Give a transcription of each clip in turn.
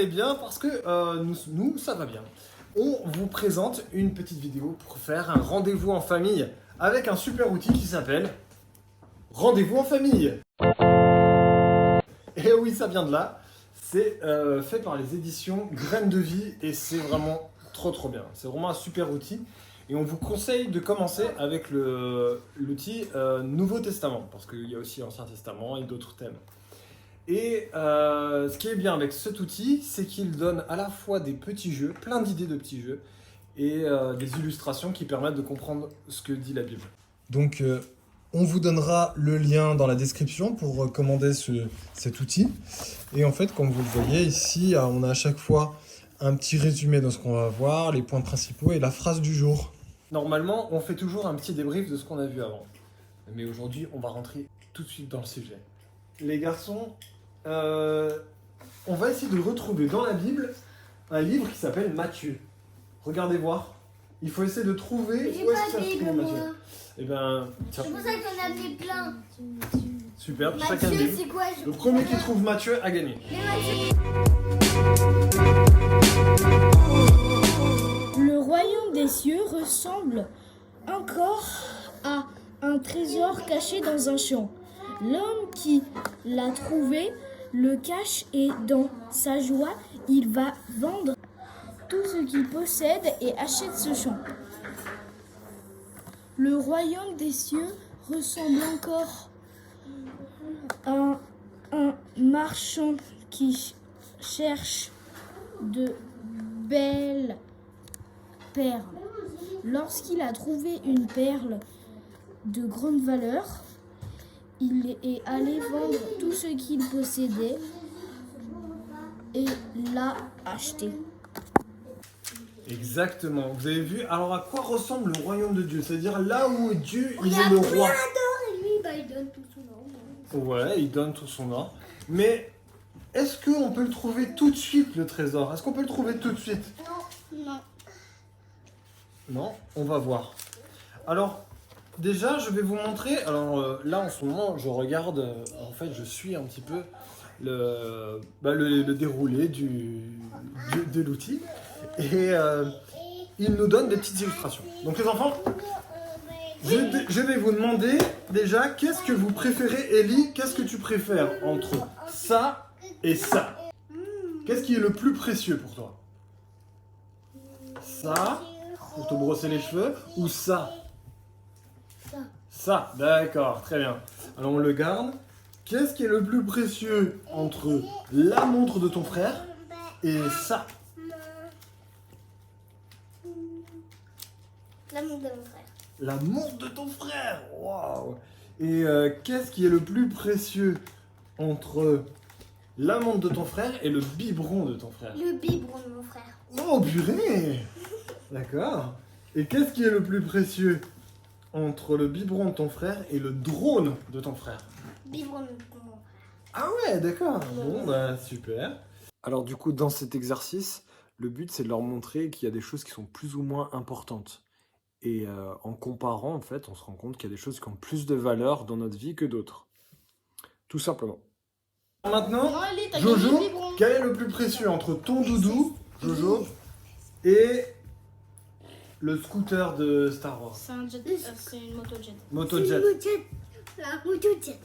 allez bien parce que nous, ça va bien. On vous présente une petite vidéo pour faire un rendez-vous en famille avec un super outil qui s'appelle Rendez-vous en famille. Et oui, ça vient de là. C'est fait par les éditions Graines de Vie et c'est vraiment trop bien. C'est vraiment un super outil. Et on vous conseille de commencer avec l'outil Nouveau Testament, parce qu'il y a aussi Ancien Testament et d'autres thèmes. Et ce qui est bien avec cet outil, c'est qu'il donne à la fois des petits jeux, plein d'idées de petits jeux, et des illustrations qui permettent de comprendre ce que dit la Bible. Donc, on vous donnera le lien dans la description pour commander cet outil. Et en fait, comme vous le voyez ici, on a à chaque fois un petit résumé de ce qu'on va voir, les points principaux et la phrase du jour. Normalement, on fait toujours un petit débrief de ce qu'on a vu avant. Mais aujourd'hui, on va rentrer tout de suite dans le sujet. Les garçons, on va essayer de retrouver dans la Bible un livre qui s'appelle Matthieu. Regardez voir. Il faut essayer de trouver où est-ce que ça se trouve, Matthieu. Eh ben, tiens. C'est pour ça qu'on a fait plein. Super, chacun Matthieu, dit. c'est quoi? Le premier qui trouve Matthieu a gagné. Le royaume des cieux ressemble encore à un trésor caché dans un champ. L'homme qui l'a trouvé le cache et dans sa joie, il va vendre tout ce qu'il possède et achète ce champ. Le royaume des cieux ressemble encore à un marchand qui cherche de belles perles. Lorsqu'il a trouvé une perle de grande valeur, il est allé vendre tout ce qu'il possédait et l'a acheté. Exactement, vous avez vu. Alors à quoi ressemble le royaume de Dieu? C'est-à-dire là où Dieu il Il est a le plein roi. d'or et lui, il donne tout son or. Ouais, il donne tout son or. Mais est-ce qu'on peut le trouver tout de suite, le trésor? Est-ce qu'on peut le trouver tout de suite? Non. Non, on va voir. Alors, déjà, je vais vous montrer. Alors là, en ce moment, je regarde. En fait, je suis un petit peu le déroulé de l'outil. Et il nous donne des petites illustrations. Donc, les enfants, je vais vous demander déjà, qu'est-ce que vous préférez, Ellie? Qu'est-ce que tu préfères entre ça et ça? Qu'est-ce qui est le plus précieux pour toi? Ça, pour te brosser les cheveux, ou ça? Ça, d'accord, très bien. Alors on le garde. Qu'est-ce qui est le plus précieux entre la montre de ton frère et ça? La montre de mon frère. La montre de ton frère. Waouh. Et qu'est-ce qui est le plus précieux entre la montre de ton frère et le biberon de ton frère? Le biberon de mon frère. Oh purée. D'accord. Et qu'est-ce qui est le plus précieux entre le biberon de ton frère et le drone de ton frère? Biberon de mon frère. Ah ouais, d'accord. Bon, bah super. Alors du coup, dans cet exercice, le but c'est de leur montrer qu'il y a des choses qui sont plus ou moins importantes. Et en comparant, en fait, on se rend compte qu'il y a des choses qui ont plus de valeur dans notre vie que d'autres. Tout simplement. Maintenant, Jojo, quel est le plus précieux entre ton doudou, Jojo, et le scooter de Star Wars? C'est une motojet. Motojet. La motojet.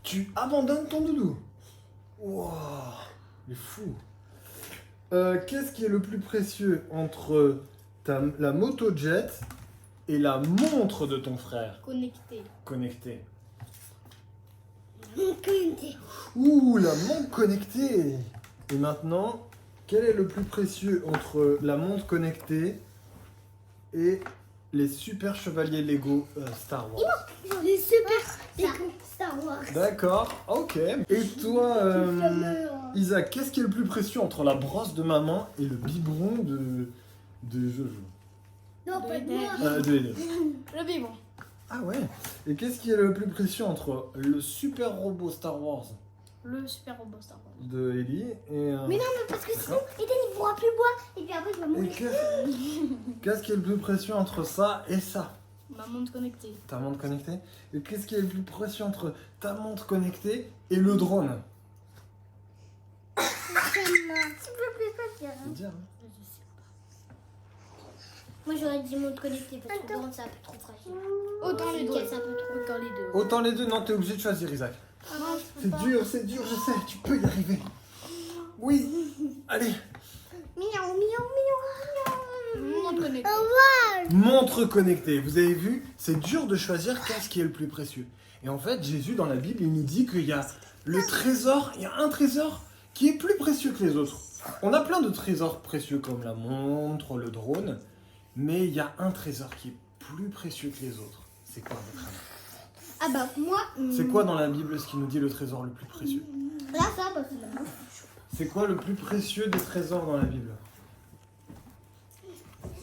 Tu abandonnes ton doudou. Wow, il est fou. Qu'est-ce qui est le plus précieux entre la motojet et la montre de ton frère? Connecté. Connectée. Connecté. Ouh, la montre connectée. Et maintenant, quel est le plus précieux entre la montre connectée et les super chevaliers Lego Star Wars? J'en ai super Star Wars. D'accord, ok. Et toi, Isaac, qu'est-ce qui est le plus précieux entre la brosse de maman et le biberon de Jojo? Non, pas de moi. De Ellie. Le biberon. Ah ouais. Et qu'est-ce qui est le plus précieux entre le super robot Star Wars Le super robot Star Wars. de Ellie et... Mais non, mais parce que sinon, D'accord. Eden il pourra plus boire. Et puis après, il va Et mourir. qu'est-ce qui est le plus précieux entre ça et ça? Ma montre connectée. Ta montre connectée? Et qu'est-ce qui est le plus précieux entre ta montre connectée et le drone? Ça, peux plus choisir. C'est dire, hein. Moi j'aurais dit montre connectée parce que bon, c'est un peu trop fragile. Autant les deux. C'est un peu trop. Autant les deux. Autant les deux, non, t'es obligé de choisir, Isaac. C'est dur, je sais, tu peux y arriver. Oui, allez. Miaou, miaou, miaou. Montre connectée. Montre connectée, vous avez vu, c'est dur de choisir qu'est-ce qui est le plus précieux. Et en fait, Jésus, dans la Bible, il nous dit qu'il y a le trésor, il y a un trésor qui est plus précieux que les autres. On a plein de trésors précieux comme la montre, le drone, mais il y a un trésor qui est plus précieux que les autres. C'est quoi, à votre avis? Ah bah moi. C'est quoi dans la Bible ce qui nous dit le trésor le plus précieux? Là ça, bah c'est là. C'est quoi le plus précieux des trésors dans la Bible?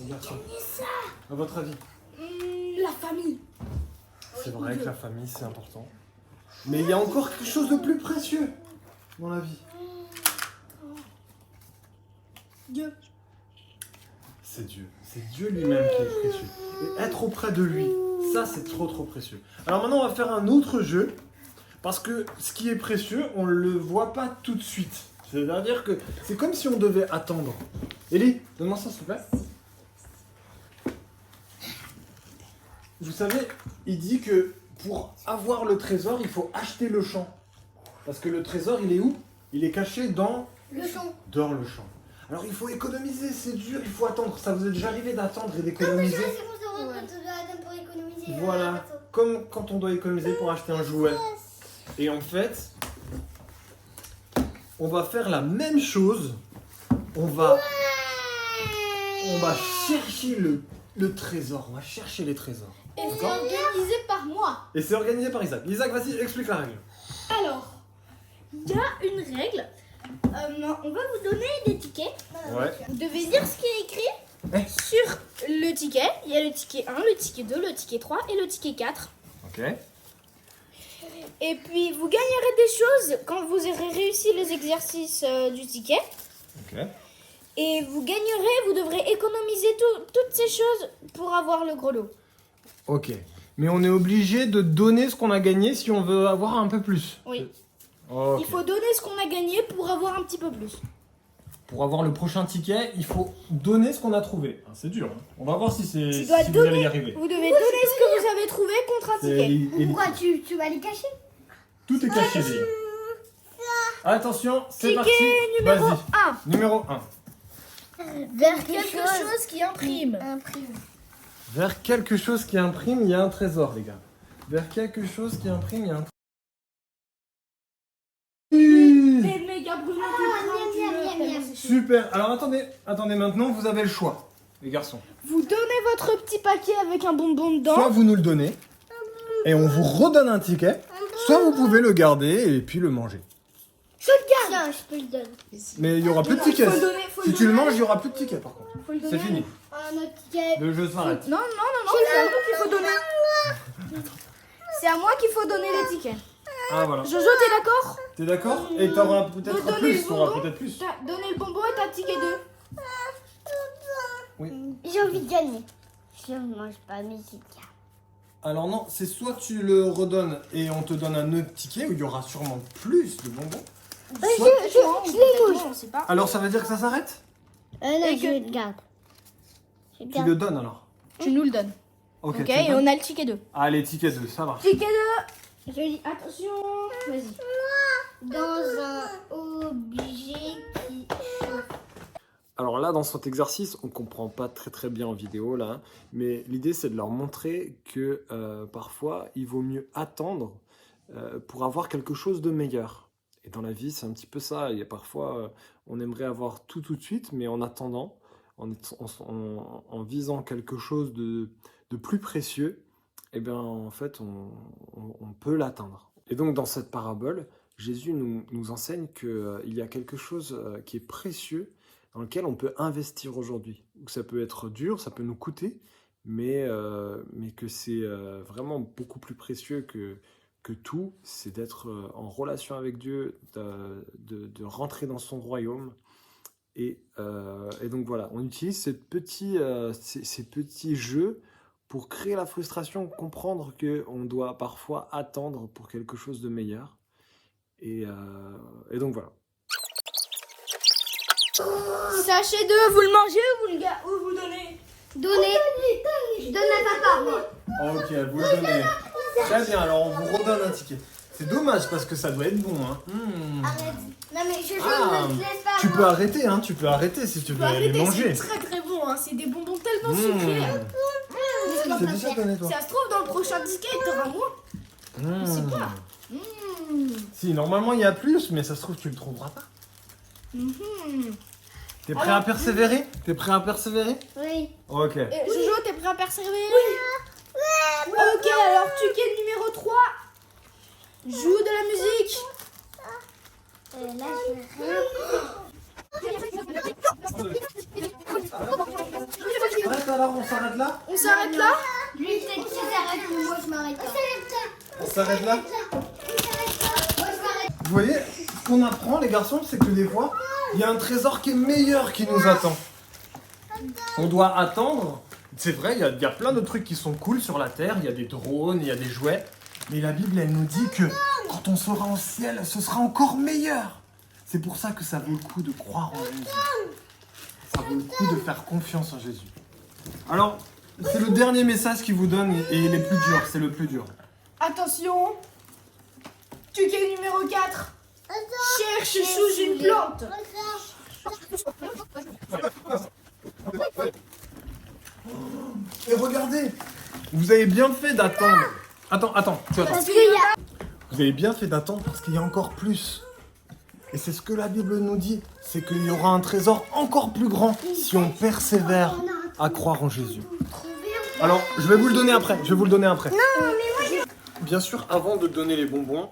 Les garçons, à votre avis? La famille. C'est vrai que la famille, c'est important. Mais il y a encore quelque chose de plus précieux dans la vie. Dieu. C'est Dieu. C'est Dieu lui-même qui est précieux. Et être auprès de lui, ça, c'est trop, trop précieux. Alors maintenant, on va faire un autre jeu. Parce que ce qui est précieux, on ne le voit pas tout de suite. C'est-à-dire que c'est comme si on devait attendre. Ellie, donne-moi ça, s'il te plaît. Vous savez, il dit que pour avoir le trésor, il faut acheter le champ. Parce que le trésor, il est où? Il est caché dans Le champ. le champ. Alors il faut économiser, c'est dur, il faut attendre. Ça vous est déjà arrivé d'attendre et C'est d'économiser? bon, c'est bon, quand tu dois attendre pour économiser. Voilà, comme quand on doit économiser pour acheter un jouet. Et en fait, on va faire la même chose. On va chercher le trésor. On va chercher les trésors. Et c'est D'accord. organisé par moi. Et c'est organisé par Isaac. Isaac, vas-y, explique la règle. Alors, il y a une règle. On va vous donner des tickets. Ouais. Vous devez dire ce qui est écrit Eh. sur le ticket. Il y a le ticket 1, le ticket 2, le ticket 3 et le ticket 4. Ok. Et puis, vous gagnerez des choses quand vous aurez réussi les exercices du ticket. Ok. Et vous gagnerez, vous devrez économiser toutes ces choses pour avoir le gros lot. Ok. Mais on est obligé de donner ce qu'on a gagné si on veut avoir un peu plus. Oui. Ok. Il faut donner ce qu'on a gagné pour avoir un petit peu plus. Pour avoir le prochain ticket, il faut donner ce qu'on a trouvé. Ah, c'est dur. Hein. On va voir si c'est Tu dois si vous allez donner- y arriver. Vous devez donner ce que vous avez trouvé contre un C'est ticket. Ellie. Pourquoi tu vas les cacher? Tout est caché, Ellie. Attention, c'est parti. Ticket numéro Vas-y. 1. Numéro 1. Vers Quelque chose qui imprime. Imprime. Vers quelque chose qui imprime, il y a un trésor, les gars. Vers quelque chose qui imprime, il y a un trésor. Les méga brûlants miam, miam, miam. Super. Alors attendez, maintenant vous avez le choix, les garçons. Vous donnez votre petit paquet avec un bonbon dedans. Soit vous nous le donnez et on vous redonne un ticket, soit vous pouvez le garder et puis le manger. Je le garde. Tiens, je peux le donner. Mais il y aura plus de tickets. Si tu le manges, il y aura plus de tickets par contre. Faut le C'est donner. fini. Un autre ticket. Le jeu s'arrête. Non, c'est à vous qu'il faut donner. C'est à moi qu'il faut donner les tickets. Ah voilà. Jojo, t'es d'accord? T'es d'accord? Et t'auras peut-être Vous donnez plus. le T'auras bonbon. peut-être plus. T'as donné le bonbon et t'as ticket 2. J'ai envie de gagner. Je ne mange pas mes tickets. Alors non, c'est soit tu le redonnes et on te donne un autre ticket où il y aura sûrement plus de bonbons. Soit- Je les on sait pas. Alors ça veut dire que ça s'arrête? Non, Et je le garde. Je Tu garde. le donnes alors. Tu nous le donnes. Ok, Ok, tu le et donnes. on a le ticket 2. Allez, ticket 2, ça marche. Ticket 2. Je dis attention. Vas-y. Dans un objet qui chauffe. Alors là, dans cet exercice, on comprend pas très bien en vidéo là, mais l'idée c'est de leur montrer que parfois il vaut mieux attendre pour avoir quelque chose de meilleur. Et dans la vie, c'est un petit peu ça. Il y a parfois, on aimerait avoir tout de suite, mais en attendant, en visant quelque chose de plus précieux, eh bien en fait, on peut l'atteindre. Et donc dans cette parabole, Jésus nous enseigne qu'il y a quelque chose qui est précieux dans lequel on peut investir aujourd'hui. Ça peut être dur, ça peut nous coûter, mais que c'est vraiment beaucoup plus précieux que tout, c'est d'être en relation avec Dieu, de rentrer dans son royaume. Et donc voilà, on utilise ces petits jeux pour créer la frustration, comprendre qu'on doit parfois attendre pour quelque chose de meilleur. Et donc voilà. Sachet 2, vous le mangez ou vous le donnez? Donnez. Je donne à papa, moi. Ok, vous le donnez. Très bien, alors on vous redonne un ticket. C'est dommage parce que ça doit être bon. Hein. Arrête. Non, mais je Ah, ne te laisse pas. tu peux arrêter, hein, tu peux arrêter si tu veux aller manger. C'est très très bon, hein. C'est des bonbons tellement sucrés. C'est déjà donné, toi. Si ça se trouve, dans le prochain ticket, t'auras moins. Je sais pas. Si, normalement il y a plus, mais ça se trouve tu le trouveras pas. T'es prêt à persévérer? T'es prêt à persévérer? Oui. Ok. Jojo, t'es prêt à persévérer? Oui. Ok, alors ticket numéro 3. Joue de la musique. Là, je vais rien. Arrête alors, on s'arrête là? On s'arrête là? Lui, peut-être qu'il s'arrête, mais moi, je m'arrête pas. On s'arrête là? Moi, je m'arrête. Vous voyez, ce qu'on apprend les garçons, c'est que des fois, il y a un trésor qui est meilleur qui nous attend. On doit attendre. C'est vrai, il y a plein de trucs qui sont cool sur la Terre. Il y a des drones, il y a des jouets. Mais la Bible, elle nous dit que quand on sera au ciel, ce sera encore meilleur. C'est pour ça que ça vaut le coup de croire en Jésus. Ça vaut le coup de faire confiance en Jésus. Alors, c'est le dernier message qu'il vous donne et il est plus dur. C'est le plus dur. Attention. Ticket numéro 4. Cherche sous une plante. Et regardez, vous avez bien fait d'attendre. Attends, tu attends. Parce qu'il y a. Vous avez bien fait d'attendre parce qu'il y a encore plus. Et c'est ce que la Bible nous dit, c'est qu'il y aura un trésor encore plus grand si on persévère à croire en Jésus. Alors, je vais vous le donner après. Bien sûr, avant de donner les bonbons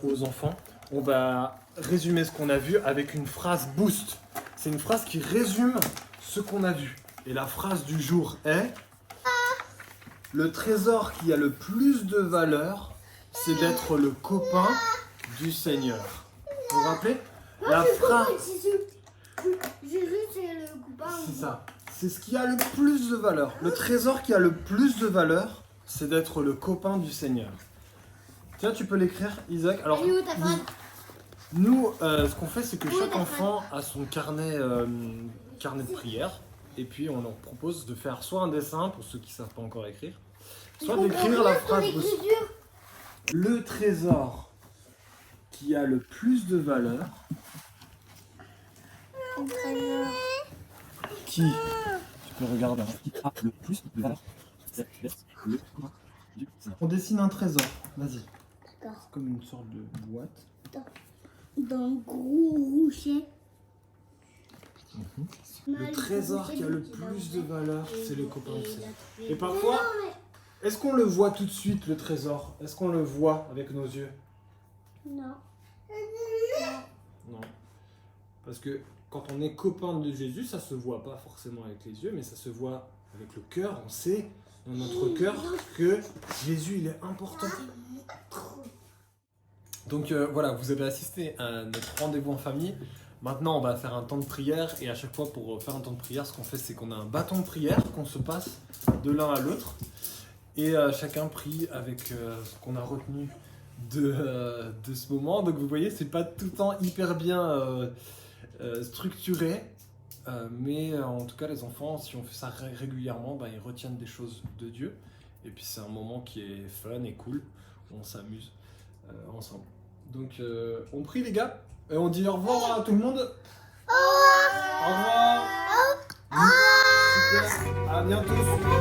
aux enfants, on va résumer ce qu'on a vu avec une phrase boost. C'est une phrase qui résume ce qu'on a vu. Et la phrase du jour est: le trésor qui a le plus de valeur, c'est d'être le copain du Seigneur. Vous vous rappelez? La phrase, Jésus, c'est le copain. c'est ça. C'est ce qui a le plus de valeur. Le trésor qui a le plus de valeur, c'est d'être le copain du Seigneur. Tiens, tu peux l'écrire, Isaac. Alors, Elle est où ta phrase? nous, ce qu'on fait, c'est que chaque enfant a son carnet de prière. Et puis, on leur propose de faire soit un dessin, pour ceux qui ne savent pas encore écrire, soit d'écrire la phrase. Le trésor qui a le plus de valeur. Qui? Tu peux regarder. Qui a le plus de valeur? C'est le copain du Seigneur. On dessine un trésor. Vas-y. D'accord. C'est comme une sorte de boîte. Dans le gros rocher. Le trésor qui a le plus de valeur, c'est le copain du Seigneur. Et parfois, est-ce qu'on le voit tout de suite, le trésor? Est-ce qu'on le voit avec nos yeux? Non. Non. Parce que quand on est copain de Jésus, ça se voit pas forcément avec les yeux, mais ça se voit avec le cœur. On sait dans notre cœur que Jésus, il est important. Donc voilà, vous avez assisté à notre rendez-vous en famille. Maintenant, on va faire un temps de prière. Et à chaque fois, pour faire un temps de prière, ce qu'on fait, c'est qu'on a un bâton de prière qu'on se passe de l'un à l'autre. Et chacun prie avec ce qu'on a retenu de ce moment. Donc vous voyez, c'est pas tout le temps hyper bien structuré. Mais en tout cas, les enfants, si on fait ça régulièrement, ils retiennent des choses de Dieu. Et puis c'est un moment qui est fun et cool, où on s'amuse ensemble. Donc on prie les gars, et on dit au revoir à tout le monde. Au revoir. Super. À bientôt. Super.